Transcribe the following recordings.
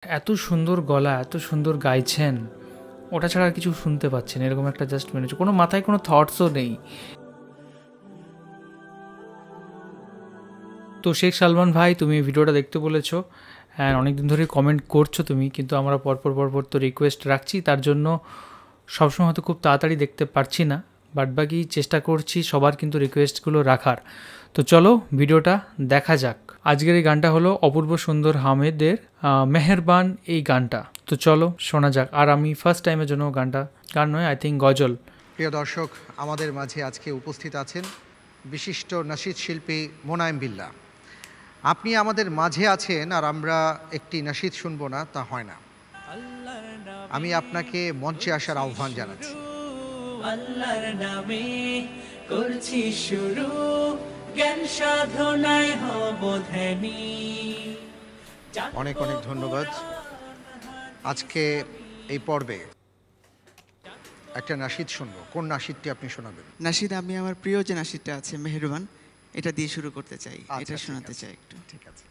এত সুন্দর গলা, এত সুন্দর গাইছেন, ওটা ছাড়া আর কিছু শুনতে পাচ্ছেন, এরকম একটা জাস্ট মনে হচ্ছে, কোনো মাথায় কোনো থটসও নেই। তো শেখ সালমান ভাই, তুমি ভিডিওটা দেখতে বলেছো, হ্যাঁ অনেকদিন ধরে কমেন্ট করছো তুমি, কিন্তু আমরা পরপর পরপর তো রিকোয়েস্ট রাখছি, তার জন্য সবসময় হয়তো খুব তাড়াতাড়ি দেখতে পারছি না, বাদবাকি চেষ্টা করছি সবার কিন্তু রিকোয়েস্টগুলো রাখার। তো চলো ভিডিওটা দেখা যাক। আজকের এই গানটা হলো অপূর্ব সুন্দর হামিদের মেহেরবান এই গানটা। তো চলো শোনা যাক। আর আমি ফার্স্ট টাইমের জন্য গান নয়, আই থিঙ্ক গজল। প্রিয় দর্শক, আমাদের মাঝে আজকে উপস্থিত আছেন বিশিষ্ট নাশিদ শিল্পী মোনায়েম বিল্লাহ। আপনি আমাদের মাঝে আছেন আর আমরা একটি নাশিদ শুনবো না, তা হয় না। আমি আপনাকে মঞ্চে আসার আহ্বান জানাচ্ছি। আল্লাহর নামে করছি শুরু, জ্ঞান সাধনায় হব ধ্যানী। অনেক অনেক ধন্যবাদ। আজকে এই পর্বে একটা নাশিদ শুনবো। কোন নাশিদটি আপনি শোনাবেন? নাশিদ, আমি আমার প্রিয় যে নাশিদটা আছে মেহেরবান, এটা দিয়ে শুরু করতে চাই, এটা শোনাতে চাই একটু। ঠিক আছে।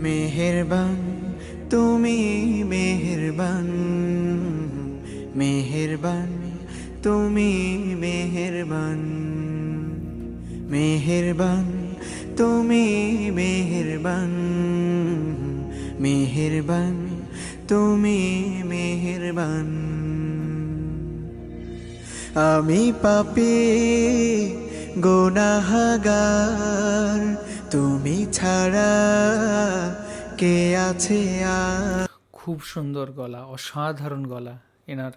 মেহেরবান তুমি মেহেরবান, মেহেরবান তুমি মেহেরবান, মেহেরবান তুমি মেহেরবান, মেহেরবান তুমি মেহেরবান। আমি পাপী গুনাহগার, তুমি ছাড়া কে আছে আর? খুব সুন্দর গলা, অসাধারণ গলা এনার।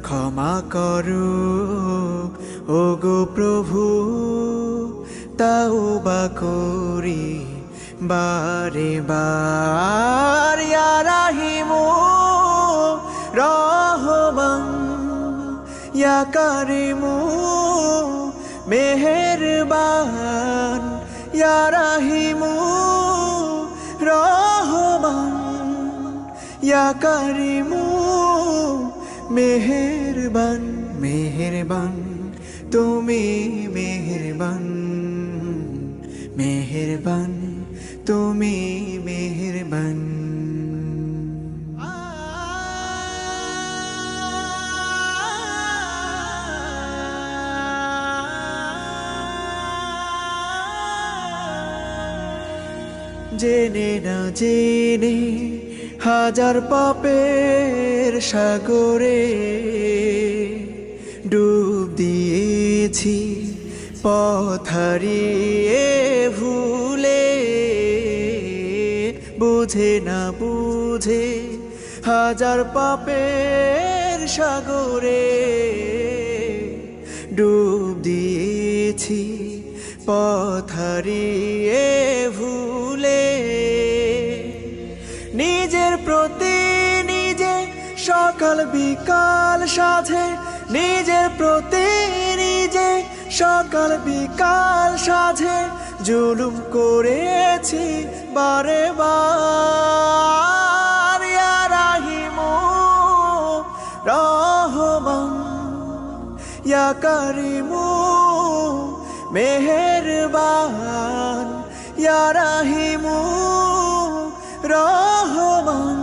ক্ষমা করো ও গো প্রভু, তাওবা করি বারে বার। ইয়া রাহিমু রহমান, ইয়া কারিমু মেহেরবান, ইয়া রাহিমু রহমান, ইয়া কারিমু মেহেরবান। মেহেরবান তুমি মেহেরবান, মেহেরবান তুমি মেহেরবান। জেনে না জেনে হাজার পাপের সাগরে ডুব দিয়েছি, পথ হারিয়ে ভুলে। বুঝে না বুঝে হাজার পাপের সাগরে ডুব দিয়েছি, পথ হারিয়ে ভুলে। নিজের প্রতি নিজে সকাল বিকাল সাধে, নিজের প্রতি নিজে সকাল বিকাল সাধে জুলুম করেছি বারে বার। ইয়া রাহিমু রহমান, ইয়া কারিমু মেহেরবান, ইয়া রাহিমু রহমান,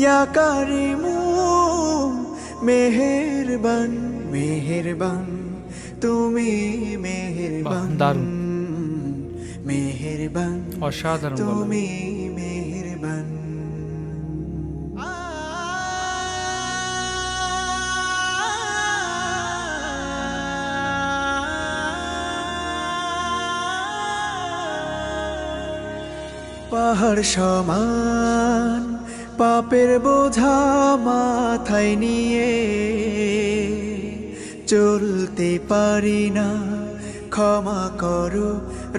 ইয়া কারিমু মেহেরবান। মেহেরবান তুমি মেহেরবান, দারুণ, মেহেরবান অসাধারণ তুমি মেহেরবান। পাহাড় সমান পাপের বোঝা মাথায় নিয়ে চলতে পারি না, ক্ষমা করো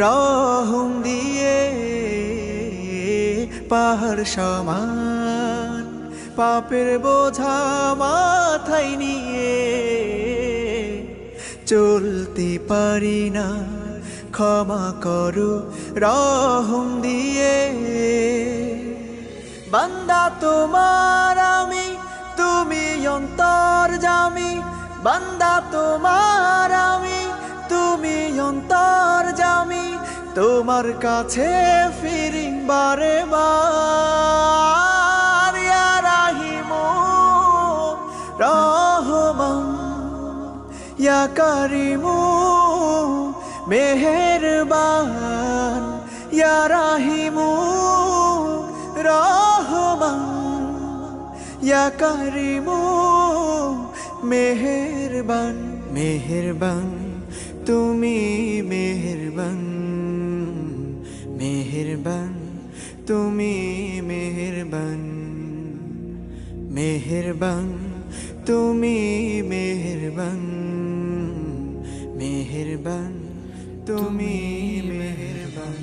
রহম দিয়ে। পাহাড় সমান পাপের বোঝা মাথায় নিয়ে চলতে পারি না, ক্ষমা করো রহম দিয়ে। বান্দা তোমার আমি, তুমি অন্তর্যামী বান্দা তোমার আমি, তুমি অন্তর্যামী, তোমার কাছে ফিরি বারে বার। ইয়া রাহিমু রহমান, ইয়া কারিমু মেহেরবান, ইয়া রাহিমু রহমান, ইয়া কারিমু মেহেরবান। মেহেরবান তুমি মেহেরবান, মেহেরবান তুমি মেহেরবান, মেহেরবান তুমি মেহেরবান, মেহেরবান তুমি মেহেরবান।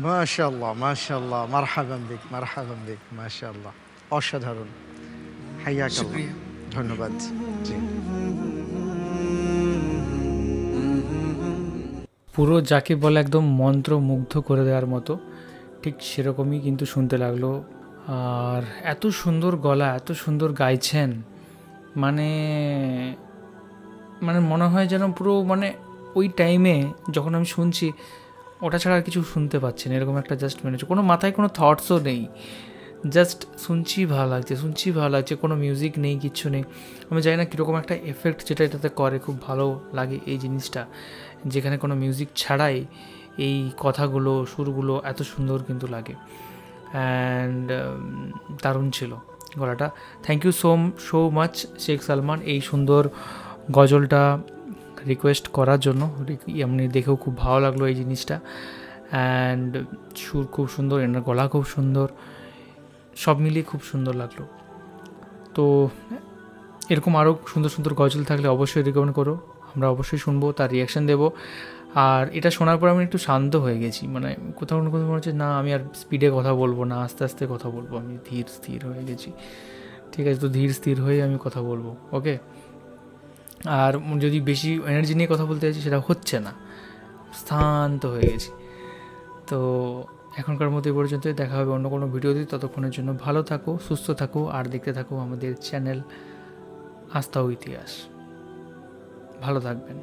মাশাআল্লাহ মাশাআল্লাহ, মারহাবান বিক মারহাবান বিক, মাশাআল্লাহ, অসাধারণ, হাইয়াকাল্লাহ, শুকরিয়া। ধন্যবাদ। জি, পুরো যাকে বলে একদম মন্ত্রমুগ্ধ করে দেওয়ার মতো, ঠিক সেরকমই কিন্তু শুনতে লাগলো। আর এত সুন্দর গলা, এত সুন্দর গাইছেন, মানে মানে মনে হয় যেন পুরো মানে ওই টাইমে যখন আমি শুনছি ওটা ছাড়া আর কিছু শুনতে পাচ্ছি না, এরকম একটা জাস্ট মনে হচ্ছে। কোনো মাথায় কোনো থটসও নেই, জাস্ট শুনছি ভালো লাগছে, শুনছি ভালো লাগছে, কোনো মিউজিক নেই, কিচ্ছু নেই। আমি জানি না কীরকম একটা এফেক্ট যেটা এটাতে করে, খুব ভালো লাগে এই জিনিসটা, যেখানে কোনো মিউজিক ছাড়াই এই কথাগুলো, সুরগুলো এত সুন্দর কিন্তু লাগে। অ্যান্ড দারুণ ছিল গলাটা। Thank you so much Sheikh Salman এই সুন্দর গজলটা রিকোয়েস্ট করার জন্য। এমনি দেখেও খুব ভালো লাগলো এই জিনিসটা। অ্যান্ড সুর খুব সুন্দর, এনার গলা খুব সুন্দর, সব মিলিয়ে খুব সুন্দর লাগলো। তো এরকম আরও সুন্দর সুন্দর গজল থাকলে অবশ্যই রেকমেন্ড করো, আমরা অবশ্যই শুনবো, তার রিয়াকশান দেবো। আর এটা শোনার পর আমি একটু শান্ত হয়ে গেছি, মানে কোথাও না কোথাও মনে হচ্ছে না আমি আর স্পিডে কথা বলবো না, আস্তে আস্তে কথা বলবো, আমি ধীর স্থির হয়ে গেছি। ঠিক আছে, তো ধীর স্থির হয়ে আমি কথা বলবো, ওকে। আর যদি বেশি এনার্জি নিয়ে কথা বলতে চাইছি সেটা হচ্ছে না, শান্ত হয়ে গেছি। তো এখনকার মতো এই পর্যন্তই, দেখা হবে অন্য কোনো ভিডিওতে। ততক্ষণের জন্য ভালো থাকো, সুস্থ থাকো, আর দেখতে থাকো আমাদের চ্যানেল আস্থা ও ইতিহাস। ভালো থাকবেন।